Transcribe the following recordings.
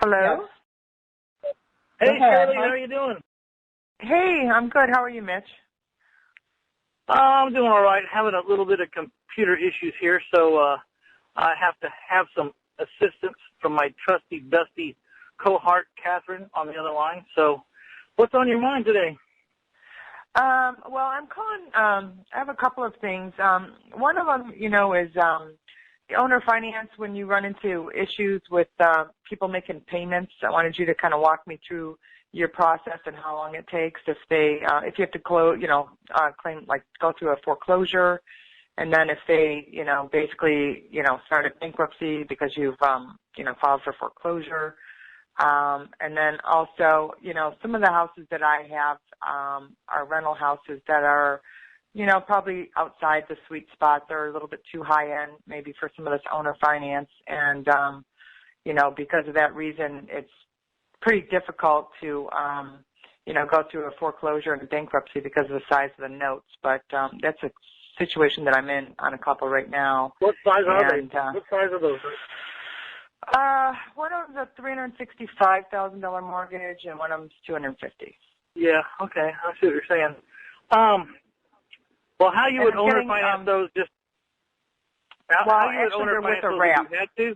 Hello? Hey, Shirley, how are you doing? Hey, I'm good. How are you, Mitch? I'm doing all right. Having a little bit of computer issues here, so I have to have some assistance from my trusty, dusty cohort, Catherine, on the other line. So what's on your mind today? Well, I'm calling, I have a couple of things. One of them, is the owner finance when you run into issues with people making payments. I wanted you to kind of walk me through your process and how long it takes if you have to close, claim, like go through a foreclosure, and then if they, basically, start a bankruptcy because you've, filed for foreclosure. And then also, some of the houses that I have are rental houses that are, probably outside the sweet spot. They're a little bit too high end maybe for some of this owner finance. And, because of that reason, it's pretty difficult to, go through a foreclosure and a bankruptcy because of the size of the notes. But that's a situation that I'm in on a couple right now. What size are they? What size are those? One of them is a $365,000 mortgage, and one of them is $250,000. Yeah, okay, I see what you're saying. Well, how you would owner finance those? Just how you would owner finance those if you had to?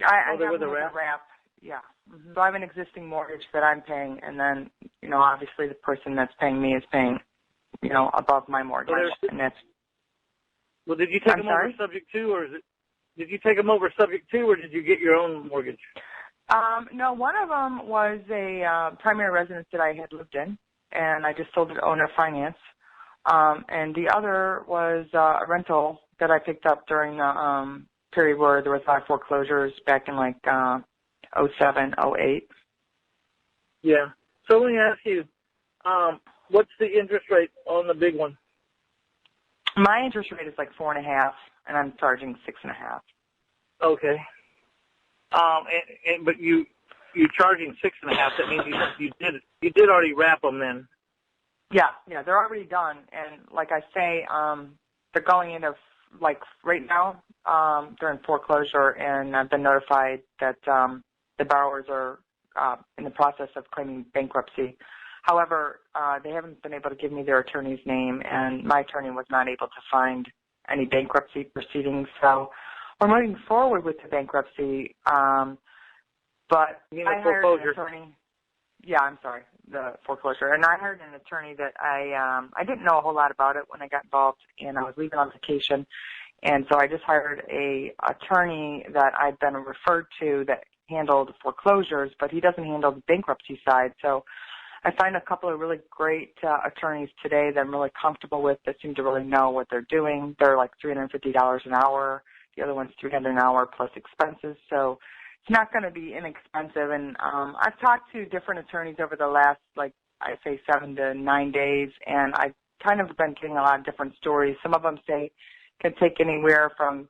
I have them with a wrap. Yeah. Mm-hmm. So I have an existing mortgage that I'm paying, and then obviously the person that's paying me is paying above my mortgage, and that's. Well, did you take them over subject to, or is it? Did you take them over subject to, or did you get your own mortgage? No, one of them was a primary residence that I had lived in, and I just sold it to owner finance. And the other was a rental that I picked up during the period where there was a lot of foreclosures back in like 07, 08. Yeah. So let me ask you, what's the interest rate on the big one? My interest rate is like 4.5%. And I'm charging 6.5%. Okay. But you're charging 6.5%. That means you did already wrap them then. Yeah, they're already done. And like I say, they're going into like right now they're in foreclosure, and I've been notified that the borrowers are in the process of claiming bankruptcy. However, they haven't been able to give me their attorney's name, and my attorney was not able to find any bankruptcy proceedings. So we're moving forward with the bankruptcy, but I hired an attorney. Yeah, I'm sorry, the foreclosure. And I hired an attorney that I didn't know a whole lot about it when I got involved, and I was leaving on vacation. And so I just hired a attorney that I'd been referred to that handled foreclosures, but he doesn't handle the bankruptcy side. So I find a couple of really great attorneys today that I'm really comfortable with that seem to really know what they're doing. They're like $350 an hour. The other one's $300 an hour plus expenses. So it's not going to be inexpensive. And I've talked to different attorneys over the last, I say 7 to 9 days, and I've kind of been getting a lot of different stories. Some of them say it can take anywhere from,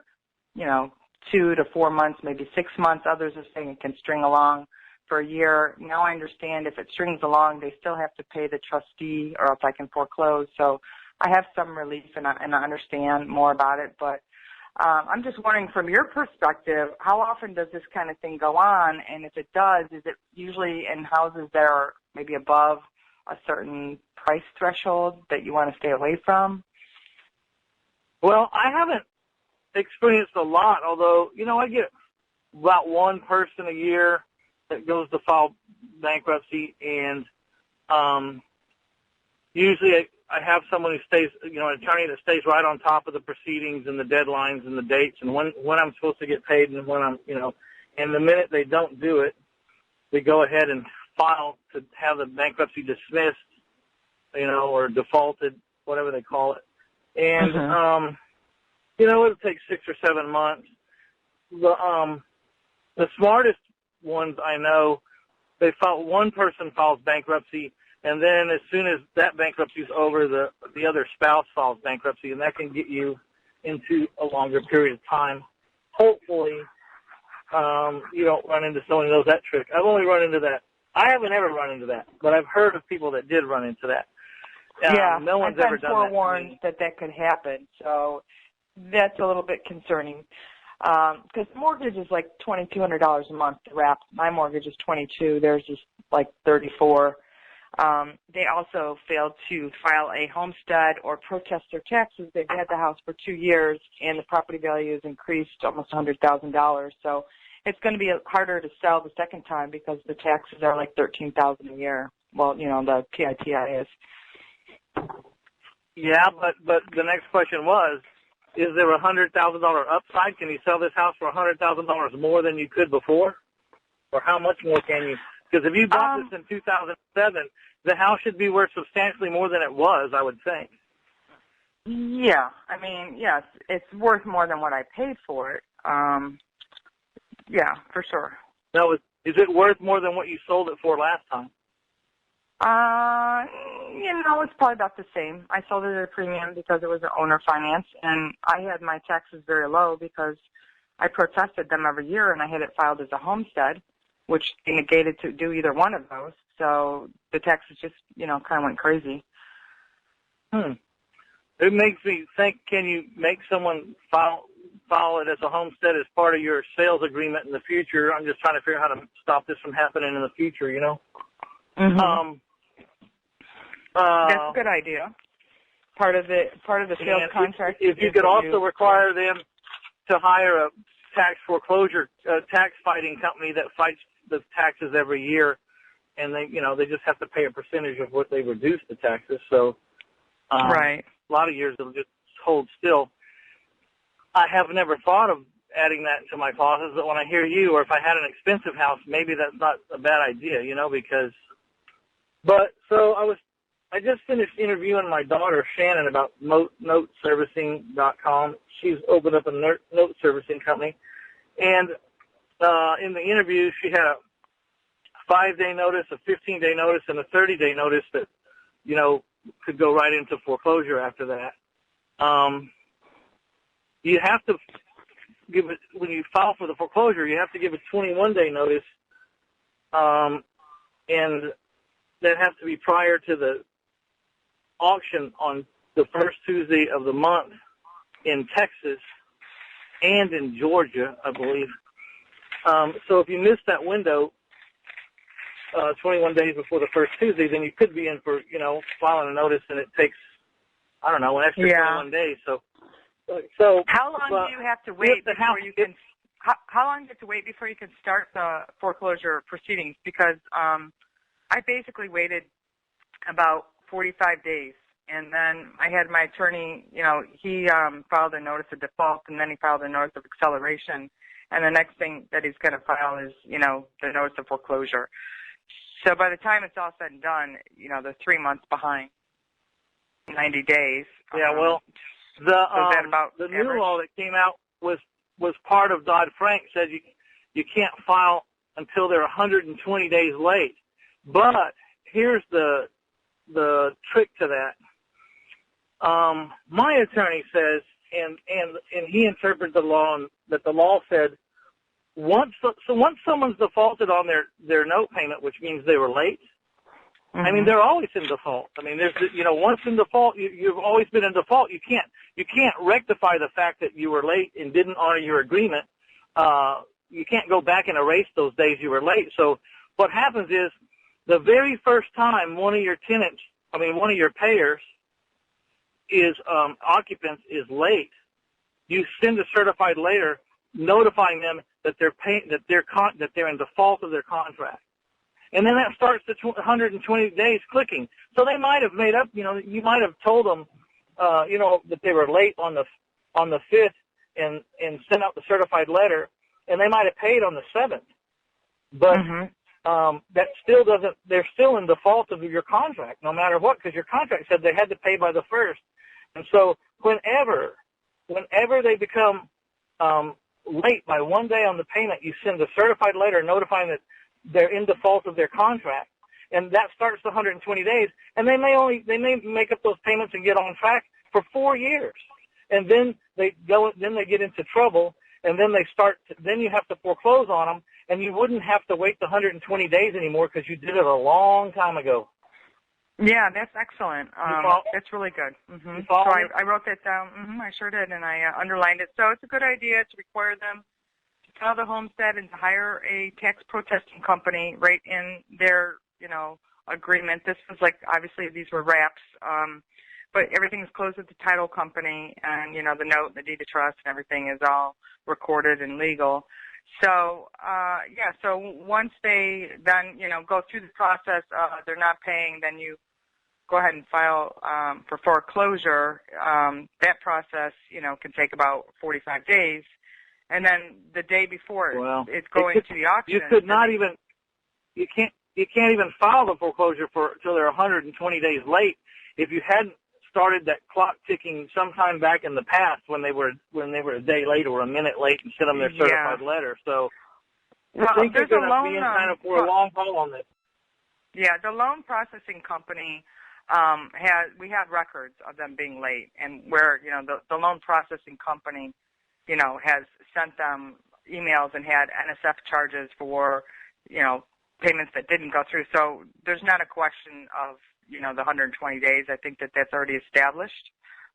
2 to 4 months, maybe 6 months. Others are saying it can string along for a year. Now I understand if it strings along, they still have to pay the trustee or else I can foreclose. So I have some relief and I understand more about it. But I'm just wondering from your perspective, how often does this kind of thing go on? And if it does, is it usually in houses that are maybe above a certain price threshold that you want to stay away from? Well, I haven't experienced a lot, although, I get about one person a year that goes to file bankruptcy, and usually I have someone who stays, an attorney that stays right on top of the proceedings and the deadlines and the dates and when I'm supposed to get paid and when I'm, and the minute they don't do it, we go ahead and file to have the bankruptcy dismissed, or defaulted, whatever they call it. And, it'll take 6 or 7 months. The smartest ones I know, one person files bankruptcy, and then as soon as that bankruptcy is over, the other spouse files bankruptcy, and that can get you into a longer period of time. Hopefully, you don't run into someone who knows that trick. I've only run into that. I haven't ever run into that, but I've heard of people that did run into that. No one's ever done that. I've been forewarned that could happen, so that's a little bit concerning. Because mortgage is like $2,200 a month to wrap. My mortgage is $22. Theirs is like $34. They also failed to file a homestead or protest their taxes. They've had the house for 2 years, and the property value has increased almost $100,000. So it's going to be harder to sell the second time because the taxes are like $13,000 a year. Well, the PITI is. Yeah, but the next question was, is there a $100,000 upside? Can you sell this house for $100,000 more than you could before? Or how much more can you? Because if you bought this in 2007, the house should be worth substantially more than it was, I would think. Yeah. I mean, yes, it's worth more than what I paid for it. Yeah, for sure. Now, is it worth more than what you sold it for last time? It's probably about the same. I sold it at a premium because it was an owner finance, and I had my taxes very low because I protested them every year, and I had it filed as a homestead, which they negated to do either one of those. So the taxes just, kind of went crazy. It makes me think, can you make someone file it as a homestead as part of your sales agreement in the future? I'm just trying to figure out how to stop this from happening in the future, Mm-hmm. That's a good idea. Part of the sales contract. If you could also require them to hire a tax foreclosure, tax fighting company that fights the taxes every year, and they just have to pay a percentage of what they reduce the taxes. So, right. A lot of years it'll just hold still. I have never thought of adding that into my clauses, but when I hear you, or if I had an expensive house, maybe that's not a bad idea, because. But so I just finished interviewing my daughter, Shannon, about noteservicing.com. She's opened up a note servicing company. And in the interview, she had a 5-day notice, a 15-day notice, and a 30-day notice that, could go right into foreclosure after that. You have to give it, when you file for the foreclosure, you have to give a 21-day notice, and that has to be prior to the auction on the first Tuesday of the month in Texas and in Georgia, I believe. So if you miss that window, 21 days before the first Tuesday, then you could be in for, filing a notice, and it takes, an extra 21 days. So how long do you have to wait before you can? How long do you have to wait before you can start the foreclosure proceedings? Because I basically waited about 45 days, and then I had my attorney. He filed a notice of default, and then he filed a notice of acceleration, and the next thing that he's going to file is, the notice of foreclosure. So by the time it's all said and done, they're 3 months behind, 90 days. Yeah, well, the new law that came out was part of Dodd-Frank, said you can't file until they're 120 days late. But here's the trick to that. My attorney says, and he interpreted the law, that the law said once someone's defaulted on their note payment, which means they were late. Mm-hmm. I mean, they're always in default. I mean, there's once in default, you've always been in default. You can't rectify the fact that you were late and didn't honor your agreement. You can't go back and erase those days you were late. So what happens is, the very first time one of your payers is occupants is late, you send a certified letter notifying them that they're in default of their contract, and then that starts the 120 days clicking. So they might have made up, you might have told them, that they were late on the 5th and sent out the certified letter, and they might have paid on the 7th, but. Mm-hmm. That still doesn't, they're still in default of your contract, no matter what, because your contract said they had to pay by the 1st. And so whenever they become late by 1 day on the payment, you send a certified letter notifying that they're in default of their contract, and that starts the 120 days. And they may make up those payments and get on track for 4 years, and then they get into trouble, and then then you have to foreclose on them. And you wouldn't have to wait the 120 days anymore because you did it a long time ago. Yeah, that's excellent. That's really good. So I wrote that down. I sure did, and I underlined it. So it's a good idea to require them to file the homestead and to hire a tax protesting company right in their, agreement. This was obviously these were wraps, but everything's closed with the title company, and, the note, the deed of trust, and everything is all recorded and legal. So, so once they then, go through the process, they're not paying, then you go ahead and file for foreclosure. That process, can take about 45 days. And then the day before it's going to the auction. You can't even file the foreclosure until they're 120 days late. If you hadn't started that clock ticking sometime back in the past when they were a day late or a minute late and sent them their certified letter. So I think they're going to be in kind of for a long haul on this. Yeah, the loan processing company we have records of them being late, and where the loan processing company has sent them emails and had NSF charges for payments that didn't go through. So there's not a question of the 120 days. I think that's already established.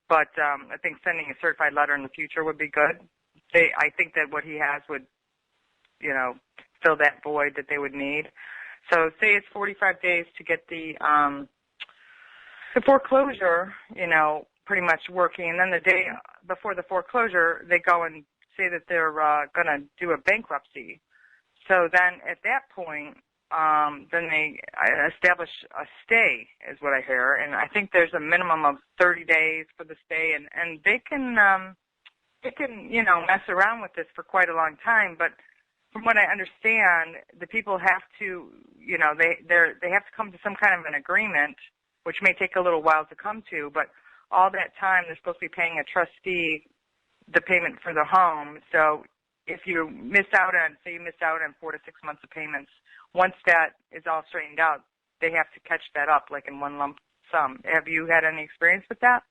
But I think sending a certified letter in the future would be good. I think that what he has would, fill that void that they would need. So say it's 45 days to get the foreclosure, pretty much working. And then the day before the foreclosure, they go and say that they're going to do a bankruptcy. So then at that point, then they establish a stay, is what I hear, and I think there's a minimum of 30 days for the stay, and they can mess around with this for quite a long time. But from what I understand, the people have to they have to come to some kind of an agreement, which may take a little while to come to. But all that time, they're supposed to be paying a trustee the payment for the home. So if you miss out on 4 to 6 months of payments, once that is all straightened out, they have to catch that up in one lump sum. Have you had any experience with that?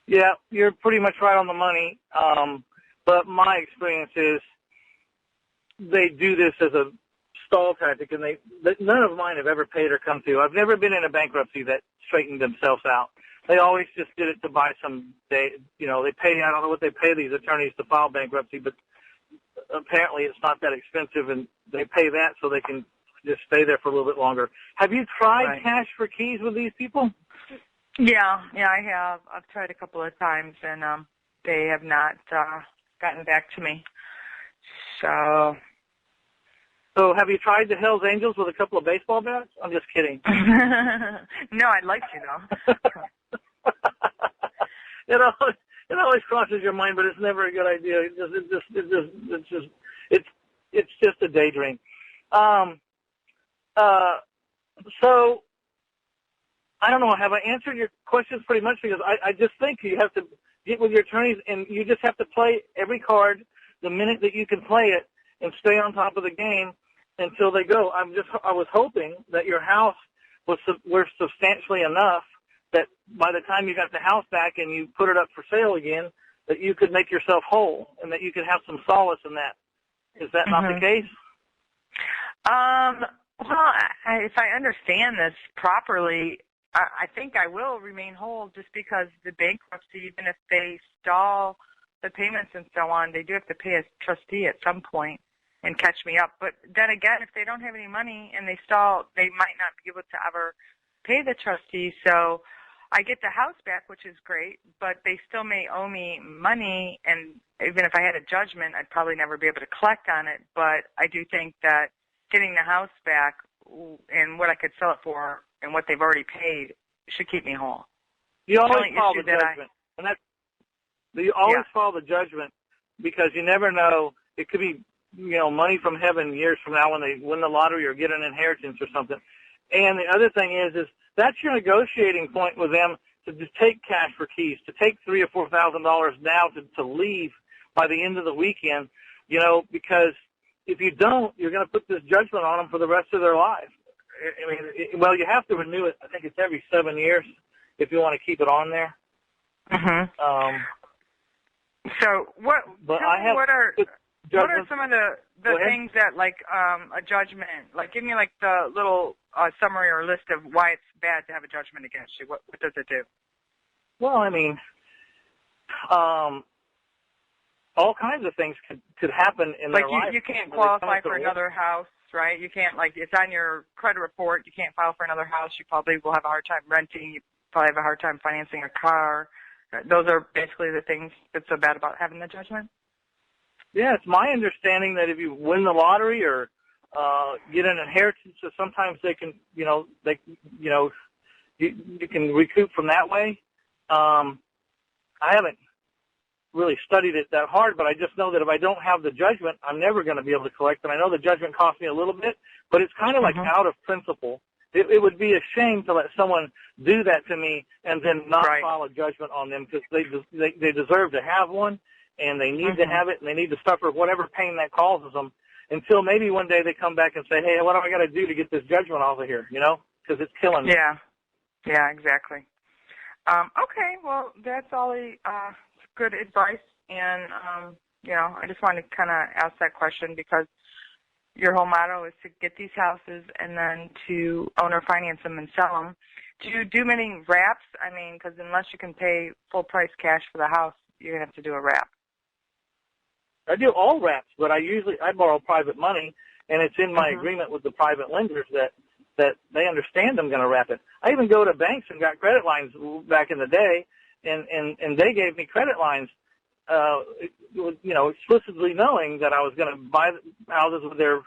Yeah, you're pretty much right on the money. But my experience is they do this as a stall tactic, and none of mine have ever paid or come through. I've never been in a bankruptcy that straightened themselves out. They always just did it to buy some day. They pay, I don't know what they pay these attorneys to file bankruptcy, but apparently it's not that expensive, and they pay that so they can just stay there for a little bit longer. Have you tried cash for keys with these people? Yeah, I have. I've tried a couple of times, and they have not gotten back to me. So have you tried the Hells Angels with a couple of baseball bats? I'm just kidding. No, I'd like to, though. It always crosses your mind, but it's never a good idea. It's just a daydream. So I don't know. Have I answered your questions pretty much? Because I just think you have to get with your attorneys, and you just have to play every card the minute that you can play it and stay on top of the game until they go. I was hoping that your house was substantially enough that by the time you got the house back and you put it up for sale again, that you could make yourself whole and that you could have some solace in that. Is that not the case? Well, if I understand this properly, I think I will remain whole just because the bankruptcy, even if they stall the payments and so on, they do have to pay a trustee at some point and catch me up. But then again, if they don't have any money and they stall, they might not be able to ever pay the trustee. So I get the house back, which is great, but they still may owe me money. And even if I had a judgment, I'd probably never be able to collect on it. But I do think that getting the house back and what I could sell it for and what they've already paid should keep me whole. You always follow the judgment. You always follow the judgment because you never know. It could be, money from heaven years from now when they win the lottery or get an inheritance or something. And the other thing is that's your negotiating point with them to just take cash for keys, to take $3,000 or $4,000 now to leave by the end of the weekend, because if you don't, you're going to put this judgment on them for the rest of their lives. I mean, you have to renew it. I think it's every 7 years if you want to keep it on there. So what? But what are some of the things that, like, a judgment, like, give me, like, the little summary or list of why it's bad to have a judgment against you. What does it do? Well, I mean, all kinds of things could happen in their life. Like, you can't qualify for another house, right? You can't, like, it's on your credit report. You can't file for another house. You probably will have a hard time renting. You probably have a hard time financing a car. Those are basically the things that's so bad about having the judgment? Yeah, it's my understanding that if you win the lottery or get an inheritance, so sometimes they can, you can recoup from that way. I haven't really studied it that hard, but I just know that if I don't have the judgment, I'm never going to be able to collect. And I know the judgment costs me a little bit, but it's kind of like out of principle. It would be a shame to let someone do that to me and then not file a judgment on them, because they deserve to have one, and they need to have it, and they need to suffer whatever pain that causes them until maybe one day they come back and say, hey, what do I got to do to get this judgment off of here, because it's killing me. Yeah, exactly. Okay, well, that's all good advice, and, I just wanted to kind of ask that question because your whole motto is to get these houses and then to owner finance them and sell them. Do you do many wraps? I mean, because unless you can pay full price cash for the house, you're going to have to do a wrap. I do all wraps, but I borrow private money, and it's in my agreement with the private lenders that they understand I'm going to wrap it. I even go to banks and got credit lines back in the day, and they gave me credit lines, explicitly knowing that I was going to buy the houses with their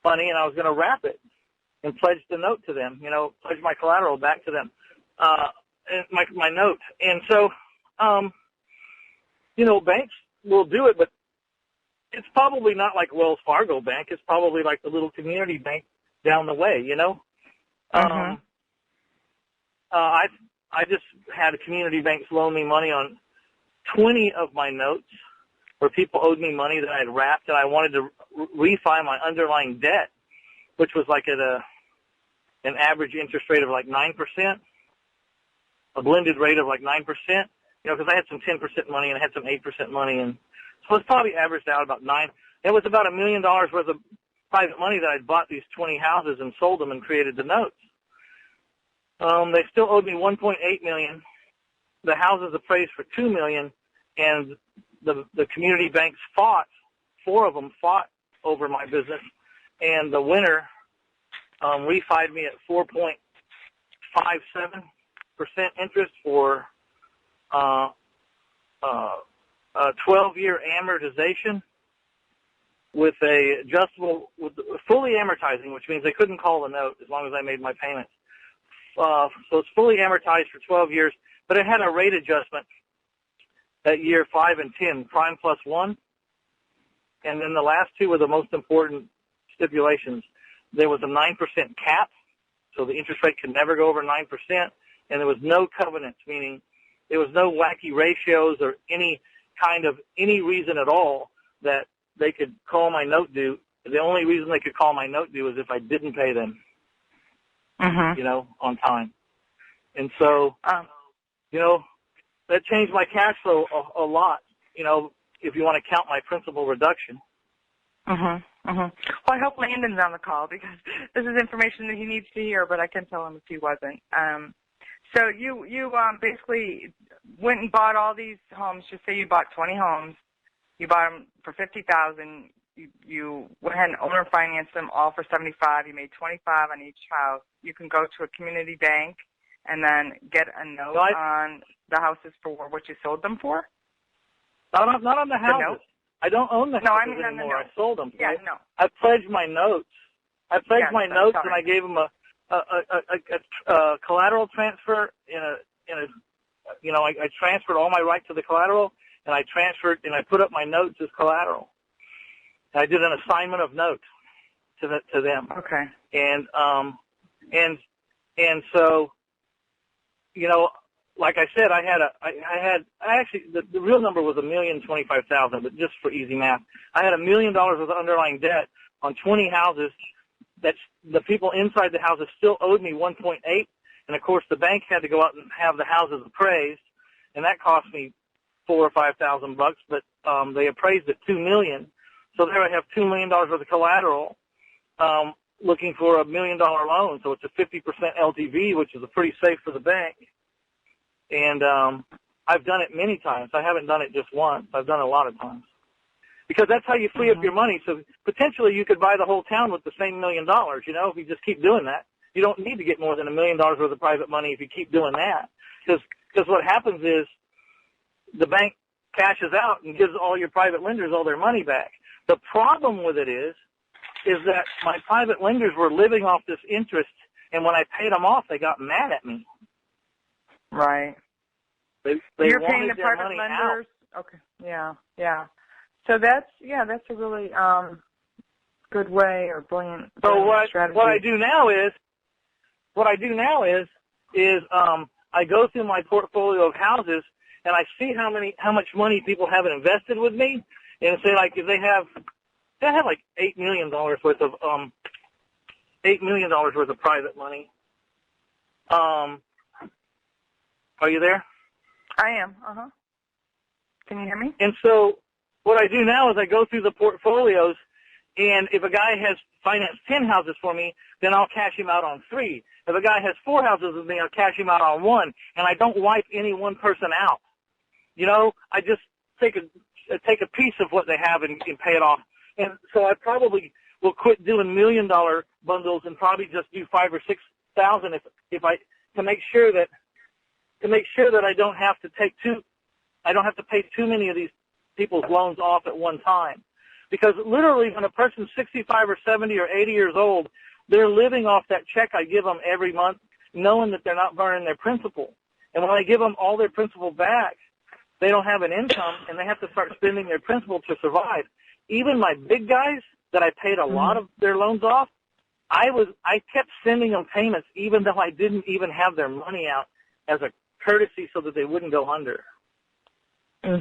money and I was going to wrap it and pledge the note to them, pledge my collateral back to them, and my note. And so, banks will do it, but it's probably not like Wells Fargo Bank. It's probably like the little community bank down the way, I just had community banks loan me money on 20 of my notes where people owed me money that I had wrapped, and I wanted to refi my underlying debt, which was like at an average interest rate of like 9%, a blended rate of like 9%, because I had some 10% money and I had some 8% money, and so it's probably averaged out about 9. It was about $1 million worth of private money that I'd bought these 20 houses and sold them and created the notes. They still owed me $1.8 million. The houses appraised for $2 million, and the community banks fought. 4 of them fought over my business, and the winner refied me at 4.57% interest for a 12-year amortization with fully amortizing, which means they couldn't call the note as long as I made my payments. So it's fully amortized for 12 years, but it had a rate adjustment at year 5 and 10, prime plus 1. And then the last 2 were the most important stipulations. There was a 9% cap, so the interest rate could never go over 9%, and there was no covenants, meaning there was no wacky ratios or any reason at all that they could call my note due. The only reason they could call my note due is if I didn't pay them. On time. And so, that changed my cash flow a lot, if you want to count my principal reduction. Well, I hope Landon's on the call because this is information that he needs to hear, but I can tell him if he wasn't. So you basically went and bought all these homes. Just say you bought 20 homes. You bought them for $50,000. You went ahead and owner financed them all for $75,000. You made $25,000 on each house. You can go to a community bank and then get a note on the houses for what you sold them for. Not on the houses. I don't own the houses anymore. I sold them. Yeah, no. I pledged my notes. And I gave them a collateral transfer I transferred all my right to the collateral, and I put up my notes as collateral. I did an assignment of notes to them. Okay. And so, like I said, the real number was $1,025,000, but just for easy math, I had $1 million worth of underlying debt on 20 houses. That's the people inside the houses still owed me 1.8, and of course the bank had to go out and have the houses appraised, and that cost me $4,000 or $5,000 bucks. But they appraised at $2 million. So there I have $2 million worth of collateral, looking for $1 million loan. So it's a 50% LTV, which is pretty safe for the bank. And I've done it many times. I haven't done it just once. I've done it a lot of times. Because that's how you free up your money. So potentially you could buy the whole town with the same $1 million, you know, if you just keep doing that. You don't need to get more than $1 million worth of private money if you keep doing that. Because what happens is the bank cashes out and gives all your private lenders all their money back. The problem with it is that my private lenders were living off this interest, and when I paid them off, they got mad at me. Right. They You're paying wanted the their private money lenders? out. Okay. Yeah. So that's a really good way or brilliant strategy. What I do now is I go through my portfolio of houses and I see how much money people have invested with me, and say like if they have like $8 million worth of private money. Are you there? I am. Can you hear me? And so what I do now is I go through the portfolios, and if a guy has financed 10 houses for me, then I'll cash him out on 3. If a guy has 4 houses with me, I'll cash him out on 1, and I don't wipe any one person out. You know, I just take a piece of what they have and pay it off. And so I probably will quit doing $1 million bundles and probably just do 5,000 or 6,000 to make sure that I don't have to pay too many of these people's loans off at one time. Because literally when a person's 65 or 70 or 80 years old, they're living off that check I give them every month, knowing that they're not burning their principal. And when I give them all their principal back, they don't have an income, and they have to start spending their principal to survive. Even my big guys that I paid a lot of their loans off, I kept sending them payments even though I didn't even have their money out as a courtesy so that they wouldn't go under. Okay. You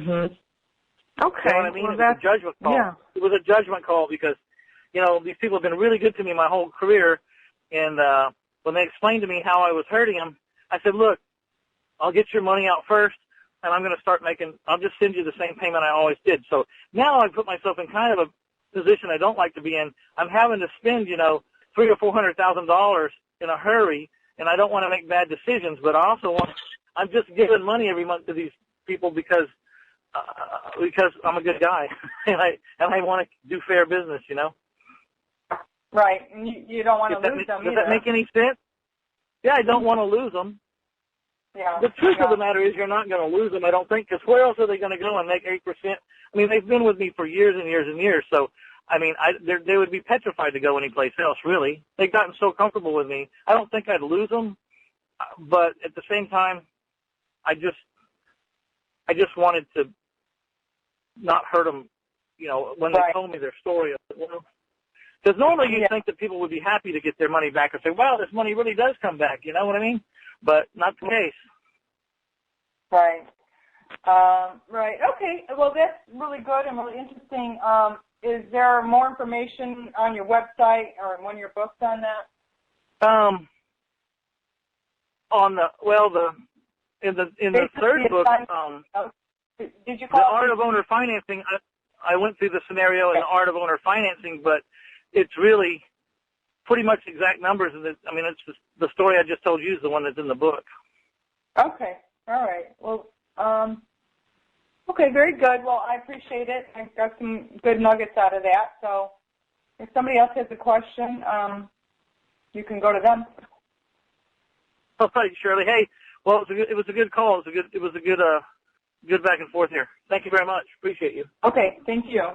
know what I mean? Well, it was a judgment call. Yeah. It was a judgment call because, you know, these people have been really good to me my whole career, and when they explained to me how I was hurting them, I said, look, I'll get your money out first, and I'm going to start I'll just send you the same payment I always did. So now I put myself in kind of a position I don't like to be in. I'm having to spend, you know, $300,000 or $400,000 in a hurry, and I don't want to make bad decisions, but I'm just giving money every month to these people because I'm a good guy and I want to do fair business, you know. Right. And you don't want to lose them either. Does that make any sense? Yeah, I don't want to lose them. Yeah. The truth of the matter is you're not going to lose them, I don't think, because where else are they going to go and make 8%? I mean, they've been with me for years and years and years, so, I mean, they would be petrified to go anyplace else, really. They've gotten so comfortable with me. I don't think I'd lose them, but at the same time, I just wanted to not hurt them, you know, when they told me their story. Because normally you'd think that people would be happy to get their money back and say, wow, this money really does come back, you know what I mean? But not the case. Right. Right. Okay. Well, that's really good and really interesting. Is there more information on your website or in one of your books on that? In the third book, did you call The Art of Owner Financing, I went through the scenario in The Art of Owner Financing, but it's really pretty much exact numbers. It's just, the story I just told you is the one that's in the book. Okay. All right. Well, okay, very good. Well, I appreciate it. I got some good nuggets out of that. So if somebody else has a question, you can go to them. All right, Shirley. Hey, well, it was a good call. It was a good back and forth here. Thank you very much. Appreciate you. Okay. Thank you.